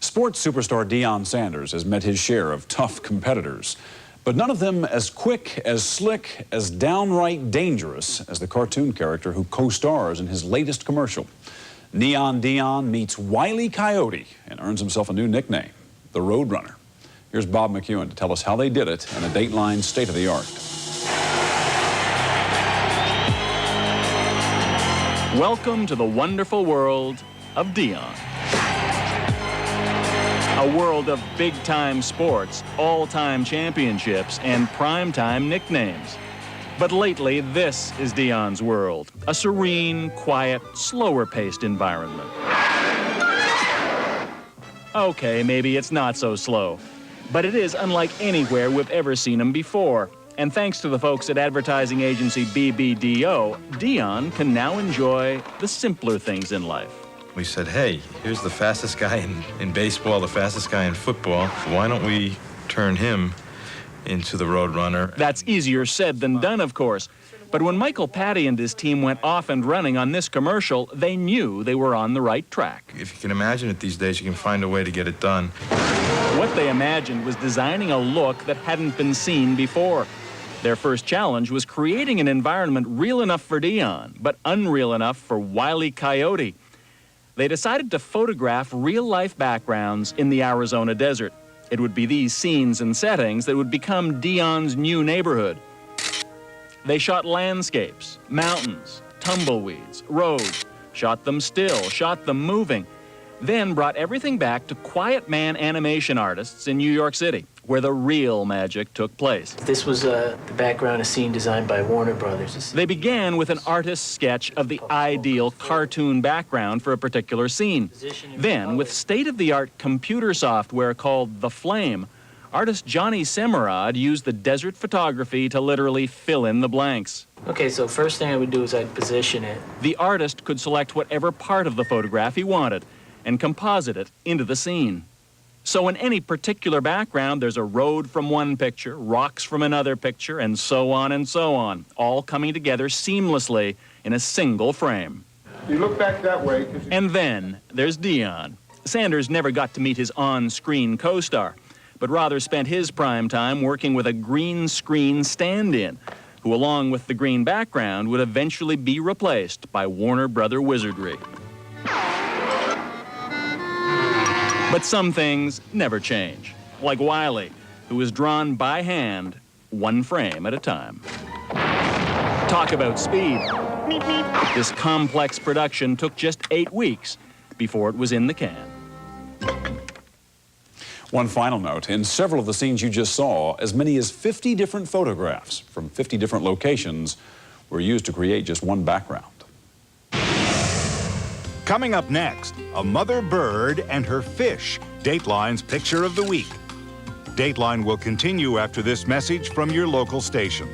Sports superstar Deion Sanders has met his share of tough competitors, but none of them as quick, as slick, as downright dangerous as the cartoon character who co-stars in his latest commercial. Neon Deion meets Wiley Coyote and earns himself a new nickname, the Roadrunner. Here's Bob McEwen to tell us how they did it in a Dateline State of the Art. Welcome to the wonderful world of Deion. A world of big-time sports, all-time championships, and prime-time nicknames. But lately, this is Deion's world, a serene, quiet, slower-paced environment. Okay, maybe it's not so slow, but it is unlike anywhere we've ever seen him before. And thanks to the folks at advertising agency BBDO, Deion can now enjoy the simpler things in life. We said, hey, here's the fastest guy in baseball, the fastest guy in football. Why don't we turn him into the Roadrunner? That's easier said than done, of course. But when Michael Patty and his team went off and running on this commercial, they knew they were on the right track. If you can imagine it these days, you can find a way to get it done. What they imagined was designing a look that hadn't been seen before. Their first challenge was creating an environment real enough for Deion, but unreal enough for Wiley Coyote. They decided to photograph real-life backgrounds in the Arizona desert. It would be these scenes and settings that would become Deion's new neighborhood. They shot landscapes, mountains, tumbleweeds, roads, shot them still, shot them moving, then brought everything back to Quiet Man animation artists in New York City, where the real magic took place. This was the background, a scene designed by Warner Brothers. They began with an artist's sketch of the ideal cartoon background for a particular scene. Then, with state-of-the-art computer software called The Flame, artist Johnny Semerad used the desert photography to literally fill in the blanks. Okay, so first thing I would do is I'd position it. The artist could select whatever part of the photograph he wanted and composite it into the scene. So in any particular background, there's a road from one picture, rocks from another picture, and so on, all coming together seamlessly in a single frame. You look back that way. And then there's Deion. Sanders never got to meet his on-screen co-star, but rather spent his prime time working with a green screen stand-in, who along with the green background would eventually be replaced by Warner Brother wizardry. But some things never change, like Wiley, who was drawn by hand, one frame at a time. Talk about speed. This complex production took just 8 weeks before it was in the can. One final note, in several of the scenes you just saw, as many as 50 different photographs from 50 different locations were used to create just one background. Coming up next, a mother bird and her fish, Dateline's Picture of the Week. Dateline will continue after this message from your local station.